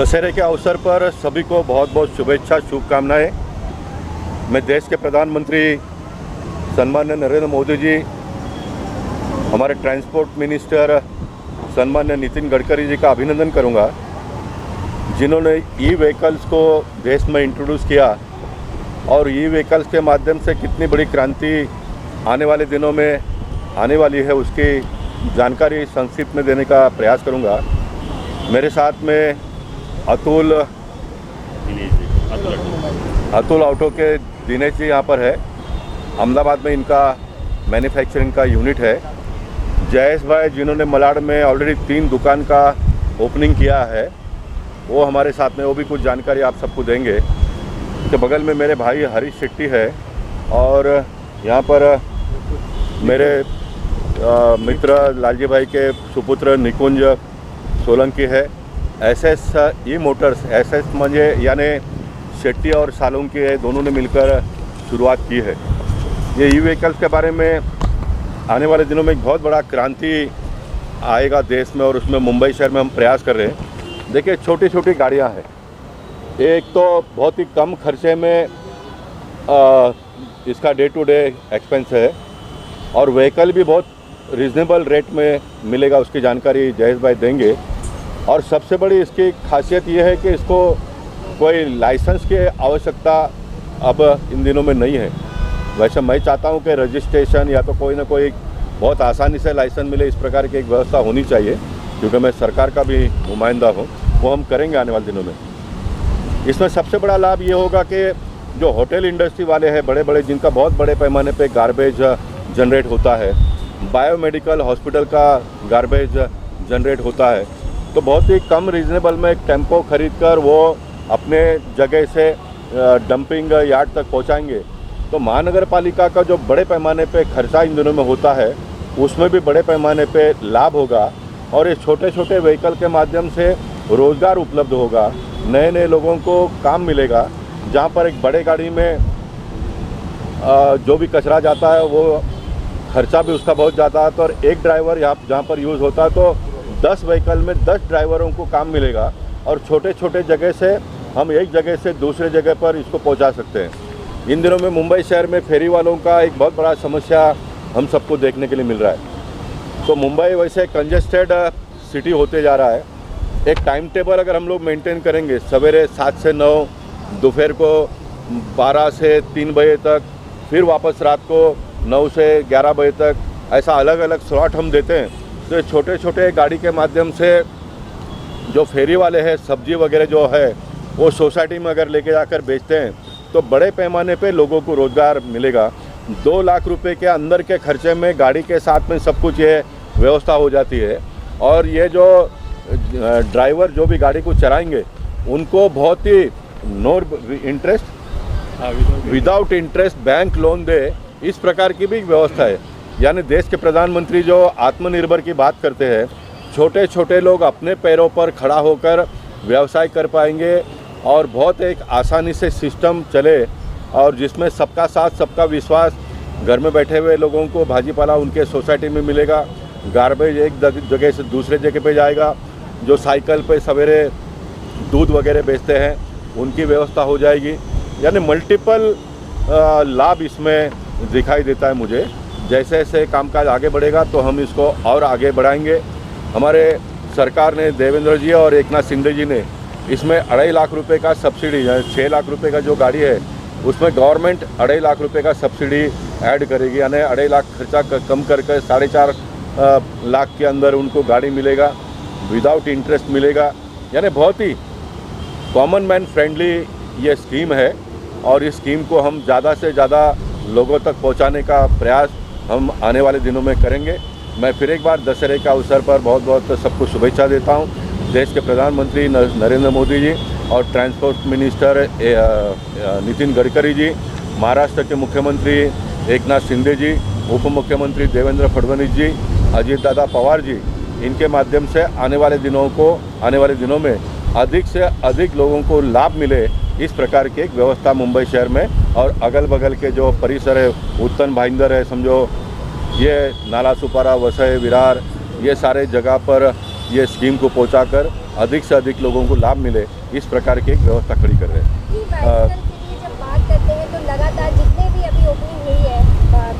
दशहरे के अवसर पर सभी को बहुत बहुत शुभेच्छा शुभकामनाएं। मैं देश के प्रधानमंत्री सम्मान्य नरेंद्र मोदी जी, हमारे ट्रांसपोर्ट मिनिस्टर सम्मान्य नितिन गडकरी जी का अभिनंदन करूंगा, जिन्होंने ई व्हीकल्स को देश में इंट्रोड्यूस किया और ई व्हीकल्स के माध्यम से कितनी बड़ी क्रांति आने वाले दिनों में आने वाली है, उसकी जानकारी संक्षिप्त में देने का प्रयास करूंगा। मेरे साथ में अतुल ऑटो के दिनेश जी यहाँ पर है। अहमदाबाद में इनका मैन्युफैक्चरिंग का यूनिट है। जयेश भाई, जिन्होंने मलाड में ऑलरेडी 3 दुकान का ओपनिंग किया है, वो हमारे साथ में, वो भी कुछ जानकारी आप सबको देंगे। तो बगल में मेरे भाई हरीश शेट्टी है और यहाँ पर मेरे मित्र लालजी भाई के सुपुत्र निकुंज सोलंकी है। एसएस ई मोटर्स, एसएस म्हणजे यानी शेट्टी और सालुंकी है, दोनों ने मिलकर शुरुआत की है। ये ई व्हीकल्स के बारे में आने वाले दिनों में एक बहुत बड़ा क्रांति आएगा देश में, और उसमें मुंबई शहर में हम प्रयास कर रहे हैं। देखिए, छोटी छोटी गाड़ियाँ हैं। एक तो बहुत ही कम खर्चे में इसका डे टू डे एक्सपेंस है और व्हीकल भी बहुत रीज़नेबल रेट में मिलेगा, उसकी जानकारी जयेश भाई देंगे। और सबसे बड़ी इसकी खासियत ये है कि इसको कोई लाइसेंस की आवश्यकता अब इन दिनों में नहीं है। वैसे मैं चाहता हूँ कि रजिस्ट्रेशन या तो कोई ना कोई बहुत आसानी से लाइसेंस मिले, इस प्रकार की एक व्यवस्था होनी चाहिए, क्योंकि मैं सरकार का भी नुमाइंदा हूँ। वो हम करेंगे आने वाले दिनों में। इसमें सबसे बड़ा लाभ ये होगा कि जो होटल इंडस्ट्री वाले हैं बड़े बड़े, जिनका बहुत बड़े पैमाने पे गार्बेज जनरेट होता है, बायोमेडिकल हॉस्पिटल का गार्बेज जनरेट होता है, तो बहुत ही कम रीजनेबल में एक टेम्पो खरीद कर वो अपने जगह से डंपिंग यार्ड तक पहुंचाएंगे। तो महानगर पालिका का जो बड़े पैमाने पे खर्चा इन दिनों में होता है, उसमें भी बड़े पैमाने पे लाभ होगा और इस छोटे छोटे व्हीकल के माध्यम से रोज़गार उपलब्ध होगा, नए नए लोगों को काम मिलेगा। जहाँ पर एक बड़े गाड़ी में जो भी कचरा जाता है वो खर्चा भी उसका बहुत ज़्यादा है, तो और एक ड्राइवर जहाँ पर यूज़ होता है तो 10 व्हीकल में 10 ड्राइवरों को काम मिलेगा और छोटे छोटे जगह से हम एक जगह से दूसरे जगह पर इसको पहुंचा सकते हैं। इन दिनों में मुंबई शहर में फेरी वालों का एक बहुत बड़ा समस्या हम सबको देखने के लिए मिल रहा है। तो मुंबई वैसे कंजेस्टेड सिटी होते जा रहा है। एक टाइम टेबल अगर हम लोग मेंटेन करेंगे, सवेरे 7 से 9, दोपहर को 12 से 3 बजे तक, फिर वापस रात को 9 से 11 बजे तक, ऐसा अलग अलग स्लॉट हम देते हैं, तो छोटे छोटे गाड़ी के माध्यम से जो फेरी वाले हैं, सब्जी वगैरह जो है वो सोसाइटी में अगर लेके जाकर बेचते हैं तो बड़े पैमाने पे लोगों को रोज़गार मिलेगा। 2 लाख रुपए के अंदर के खर्चे में गाड़ी के साथ में सब कुछ ये व्यवस्था हो जाती है। और ये जो ड्राइवर जो भी गाड़ी को चलाएंगे उनको बहुत ही विदाउट इंटरेस्ट बैंक लोन दे, इस प्रकार की भी व्यवस्था है। यानी देश के प्रधानमंत्री जो आत्मनिर्भर की बात करते हैं, छोटे छोटे लोग अपने पैरों पर खड़ा होकर व्यवसाय कर पाएंगे और बहुत एक आसानी से सिस्टम चले, और जिसमें सबका साथ सबका विश्वास, घर में बैठे हुए लोगों को भाजीपाला उनके सोसाइटी में मिलेगा, गार्बेज एक जगह से दूसरे जगह पे जाएगा, जो साइकिल पे सवेरे दूध वगैरह बेचते हैं उनकी व्यवस्था हो जाएगी। यानी मल्टीपल लाभ इसमें दिखाई देता है मुझे। जैसे जैसे कामकाज आगे बढ़ेगा तो हम इसको और आगे बढ़ाएंगे। हमारे सरकार ने, देवेंद्र जी और एकनाथ शिंदे जी ने इसमें 2.5 लाख रुपए का सब्सिडी, 6 लाख रुपए का जो गाड़ी है उसमें गवर्नमेंट 2.5 लाख रुपए का सब्सिडी ऐड करेगी। यानी 2.5 लाख खर्चा कम करके 4.5 लाख के अंदर उनको गाड़ी मिलेगा, विदाउट इंटरेस्ट मिलेगा। यानी बहुत ही कॉमन मैन फ्रेंडली ये स्कीम है और इस स्कीम को हम ज़्यादा से ज़्यादा लोगों तक पहुँचाने का प्रयास हम आने वाले दिनों में करेंगे। मैं फिर एक बार दशहरे के अवसर पर बहुत बहुत सबको शुभेच्छा देता हूं। देश के प्रधानमंत्री नरेंद्र मोदी जी और ट्रांसपोर्ट मिनिस्टर नितिन गडकरी जी, महाराष्ट्र के मुख्यमंत्री एकनाथ शिंदे जी, उप मुख्यमंत्री देवेंद्र फडणवीस जी, अजीत दादा पवार जी, इनके माध्यम से आने वाले दिनों में अधिक से अधिक लोगों को लाभ मिले, इस प्रकार की एक व्यवस्था मुंबई शहर में और अगल बगल के जो परिसर है, उत्तन भाईंदर है, समझो ये नाला सुपारा, वसई, विरार, ये सारे जगह पर ये स्कीम को पहुंचाकर अधिक से अधिक लोगों को लाभ मिले, इस प्रकार की एक व्यवस्था खड़ी कर रहे हैं। बाइसिकल के लिए जब बात करते हैं तो लगातार जितने भी अभी ओपनिंग हुई है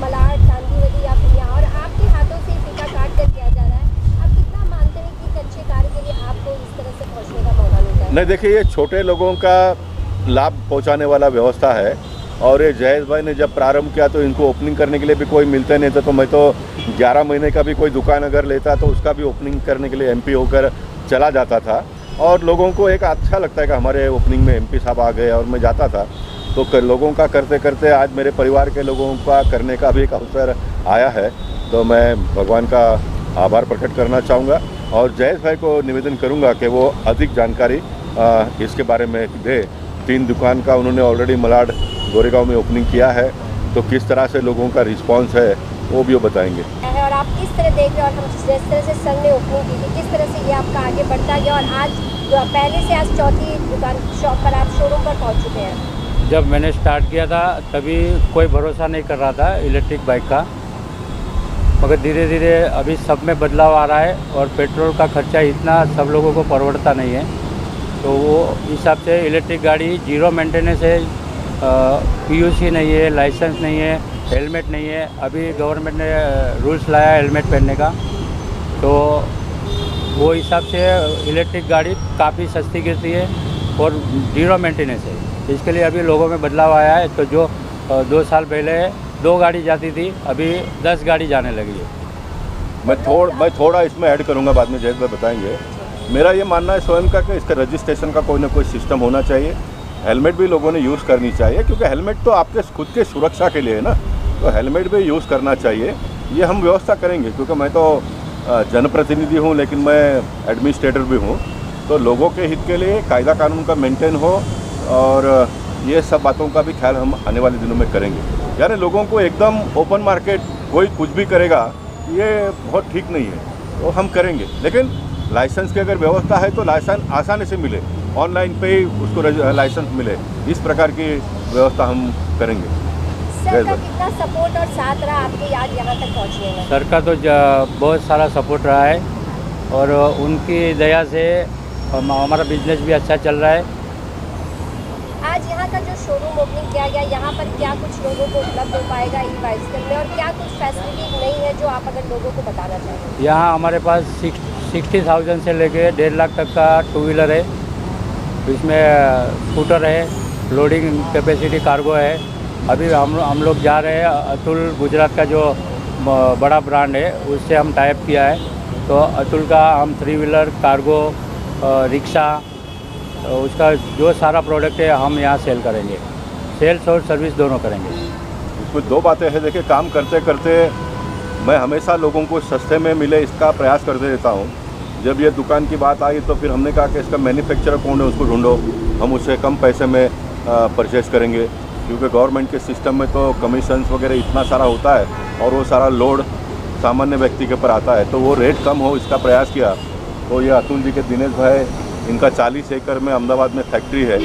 मलाड, चांदीवली या फिर यहाँ, और आपके हाथों से फीता काट कर किया जा रहा है, आप कितना मानते हैं कि एक अच्छे कार्य के लिए आपको इस तरह से पहुँचने का मौका मिलता है? नहीं, देखिए, ये छोटे लोगों का लाभ पहुंचाने वाला व्यवस्था है। और ये जयेश भाई ने जब प्रारंभ किया तो इनको ओपनिंग करने के लिए भी कोई मिलते नहीं थे, तो मैं तो 11 महीने का भी कोई दुकान अगर लेता तो उसका भी ओपनिंग करने के लिए MP होकर चला जाता था। और लोगों को एक अच्छा लगता है कि हमारे ओपनिंग में MP साहब आ गए, और मैं जाता था तो लोगों का करते करते आज मेरे परिवार के लोगों का करने का भी एक अवसर आया है। तो मैं भगवान का आभार प्रकट करना चाहूँगा और जयेश भाई को निवेदन करूँगा कि वो अधिक जानकारी इसके बारे में दे। 3 दुकान का उन्होंने ऑलरेडी मलाड गोरेगांव में ओपनिंग किया है, तो किस तरह से लोगों का रिस्पांस है वो भी वो बताएंगे। और आप किस तरह देख रहे हो, और हम जिस तरह से संघ ने ओपनिंग की थी, किस तरह से ये आपका आगे बढ़ता गया और आज पहले से आज चौथी दुकान शॉप पर आप शोरूम पर पहुंच चुके हैं? जब मैंने स्टार्ट किया था तभी कोई भरोसा नहीं कर रहा था इलेक्ट्रिक बाइक का, मगर धीरे धीरे अभी सब में बदलाव आ रहा है और पेट्रोल का खर्चा इतना सब लोगों को परवड़ता नहीं है, तो वो हिसाब से इलेक्ट्रिक गाड़ी जीरो मेंटेनेंस है, PUC नहीं है, लाइसेंस नहीं है, हेलमेट नहीं है। अभी गवर्नमेंट ने रूल्स लाया हेलमेट पहनने का, तो वो हिसाब से इलेक्ट्रिक गाड़ी काफ़ी सस्ती गिरती है और जीरो मेंटेनेंस है। इसके लिए अभी लोगों में बदलाव आया है, तो जो 2 साल पहले 2 गाड़ी जाती थी अभी 10 गाड़ी जाने लगी है। मैं थोड़ा इसमें ऐड करूंगा, बाद में जयेश भाई बताएंगे। मेरा ये मानना है स्वयं का कि इसका रजिस्ट्रेशन का कोई ना कोई सिस्टम होना चाहिए। हेलमेट भी लोगों ने यूज़ करनी चाहिए, क्योंकि हेलमेट तो आपके खुद के सुरक्षा के लिए है ना, तो हेलमेट भी यूज़ करना चाहिए। ये हम व्यवस्था करेंगे, क्योंकि मैं तो जनप्रतिनिधि हूँ लेकिन मैं एडमिनिस्ट्रेटर भी हूँ, तो लोगों के हित के लिए कायदा कानून का मेंटेन हो और ये सब बातों का भी ख्याल हम आने वाले दिनों में करेंगे। यानी लोगों को एकदम ओपन मार्केट कोई कुछ भी करेगा ये बहुत ठीक नहीं है, तो हम करेंगे। लेकिन लाइसेंस की अगर व्यवस्था है तो लाइसेंस आसानी से मिले, ऑनलाइन पे ही उसको लाइसेंस मिले, इस प्रकार की व्यवस्था हम करेंगे। सर का कितना सपोर्ट और साथ रहा आपके आज यहाँ तक पहुँचने में? सर का तो बहुत सारा सपोर्ट रहा है और उनकी दया से हमारा बिजनेस भी अच्छा चल रहा है। आज यहाँ का जो शोरूम ओपनिंग किया गया, यहाँ पर क्या कुछ लोगों को उपलब्ध हो पाएगा ई बाइसिकल में, और क्या कुछ फैसिलिटी नहीं है जो आप अगर लोगों को बताना चाहें? यहाँ हमारे पास 60,000 से लेके 1.5 लाख तक का 2 व्हीलर है, इसमें स्कूटर है, लोडिंग कैपेसिटी कार्गो है। अभी हम लोग जा रहे हैं, अतुल गुजरात का जो बड़ा ब्रांड है उससे हम टाइप किया है, तो अतुल का हम 3 व्हीलर, कार्गो, रिक्शा, उसका जो सारा प्रोडक्ट है हम यहाँ सेल करेंगे। सेल्स और सर्विस दोनों करेंगे। इसमें 2 बातें हैं। देखिए, काम करते करते मैं हमेशा लोगों को सस्ते में मिले इसका प्रयास करते रहता हूँ। जब ये दुकान की बात आई तो फिर हमने कहा कि इसका मैन्युफैक्चरर कौन है उसको ढूंढो, हम उससे कम पैसे में परचेस करेंगे, क्योंकि गवर्नमेंट के सिस्टम में तो कमीशंस वगैरह इतना सारा होता है और वो सारा लोड सामान्य व्यक्ति के ऊपर आता है, तो वो रेट कम हो इसका प्रयास किया। तो ये अतुल जी के दिनेश भाई, इनका 40 एकड़ में अहमदाबाद में फैक्ट्री है,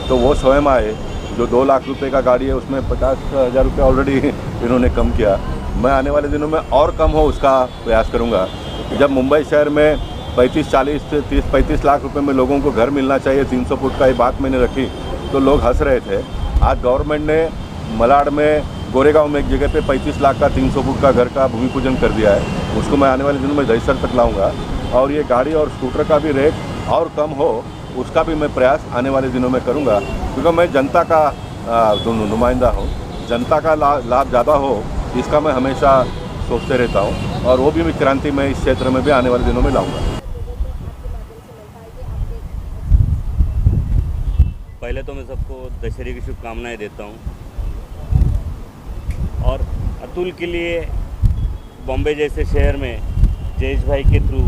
तो वो स्वयं आए। जो 2 लाख रुपए का गाड़ी है उसमें 50,000 रुपये ऑलरेडी इन्होंने कम किया। मैं आने वाले दिनों में और कम हो उसका प्रयास करूँगा। जब मुंबई शहर में 35 लाख रुपए में लोगों को घर मिलना चाहिए, 300 फुट का ये बात मैंने रखी तो लोग हंस रहे थे। आज गवर्नमेंट ने मलाड में, गोरेगांव में एक जगह पे 35 लाख का 300 फुट का घर का भूमि पूजन कर दिया है। उसको मैं आने वाले दिनों में दहीसर तक लाऊंगा, और ये गाड़ी और स्कूटर का भी रेट और कम हो उसका भी मैं प्रयास आने वाले दिनों में करूंगा, क्योंकि मैं जनता का नुमाइंदा हूँ। जनता का लाभ ज़्यादा हो इसका मैं हमेशा सोचते रहता हूँ, और वो भी क्रांति मैं इस क्षेत्र में भी आने वाले दिनों में लाऊंगा। पहले तो मैं सबको दशहरे की शुभकामनाएं देता हूं, और अतुल के लिए बॉम्बे जैसे शहर में जयेश भाई के थ्रू,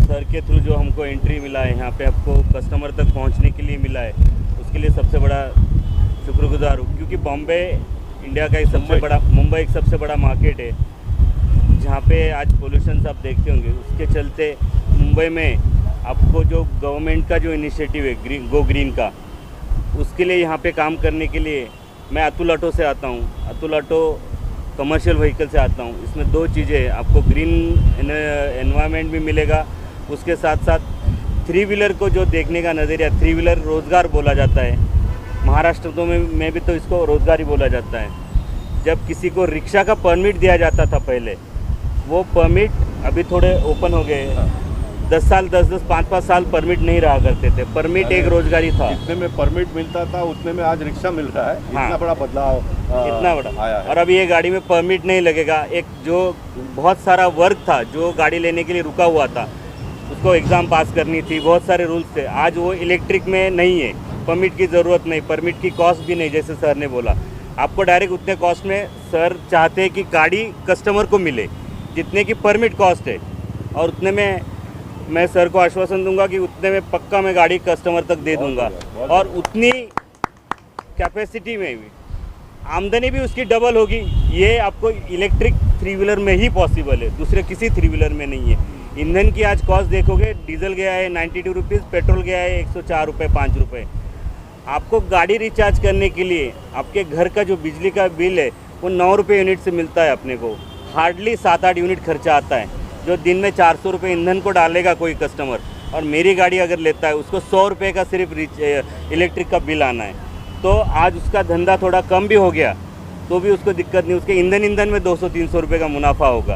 सर के थ्रू जो हमको एंट्री मिला है, यहाँ पे आपको कस्टमर तक पहुँचने के लिए मिला है, उसके लिए सबसे बड़ा शुक्रगुजार हूँ। क्योंकि बॉम्बे इंडिया का एक सबसे बड़ा, मुंबई एक सबसे बड़ा मार्केट है, जहाँ पे आज पोल्यूशन आप देखते होंगे। उसके चलते मुंबई में आपको जो गवर्नमेंट का जो इनिशिएटिव है गो ग्रीन का, उसके लिए यहाँ पे काम करने के लिए मैं अतुल ऑटो से आता हूँ। अतुल ऑटो कमर्शियल व्हीकल से आता हूँ। इसमें 2 चीज़ें, आपको ग्रीन एनवायरनमेंट भी मिलेगा उसके साथ साथ थ्री व्हीलर को जो देखने का नज़रिया, थ्री व्हीलर रोज़गार बोला जाता है, महाराष्ट्र तो में भी तो इसको रोज़गार ही बोला जाता है। जब किसी को रिक्शा का परमिट दिया जाता था पहले, वो परमिट अभी थोड़े ओपन हो गए। 10 साल 10-10 5-5 साल परमिट नहीं रहा करते थे। परमिट एक रोजगारी था। जितने में परमिट मिलता था उतने में आज रिक्शा मिल रहा है। हाँ। इतना बड़ा बदलाव इतना बड़ा आया है। और अभी ये गाड़ी में परमिट नहीं लगेगा। एक जो बहुत सारा वर्क था, जो गाड़ी लेने के लिए रुका हुआ था, उसको एग्ज़ाम पास करनी थी, बहुत सारे रूल्स थे, आज वो इलेक्ट्रिक में नहीं है। परमिट की ज़रूरत नहीं, परमिट की कॉस्ट भी नहीं, जैसे सर ने बोला। आपको डायरेक्ट उतने कॉस्ट में सर चाहते हैं कि गाड़ी कस्टमर को मिले जितने की परमिट कॉस्ट है, और उतने में मैं सर को आश्वासन दूंगा कि उतने में पक्का मैं गाड़ी कस्टमर तक दे दूंगा। और उतनी कैपेसिटी में भी आमदनी भी उसकी डबल होगी। ये आपको इलेक्ट्रिक थ्री व्हीलर में ही पॉसिबल है, दूसरे किसी थ्री व्हीलर में नहीं है। ईंधन की आज कॉस्ट देखोगे, डीजल गया है 92 रुपीज़, पेट्रोल गया है 104 रुपये 5 रुपये। आपको गाड़ी रिचार्ज करने के लिए आपके घर का जो बिजली का बिल है वो 9 रुपये यूनिट से मिलता है अपने को। हार्डली 7-8 यूनिट खर्चा आता है, जो दिन में 400 रुपये ईंधन को डालेगा कोई कस्टमर। और मेरी गाड़ी अगर लेता है, उसको 100 रुपये का सिर्फ इलेक्ट्रिक का बिल आना है। तो आज उसका धंधा थोड़ा कम भी हो गया तो भी उसको दिक्कत नहीं, उसके ईंधन में 200-300 रुपये का मुनाफा होगा।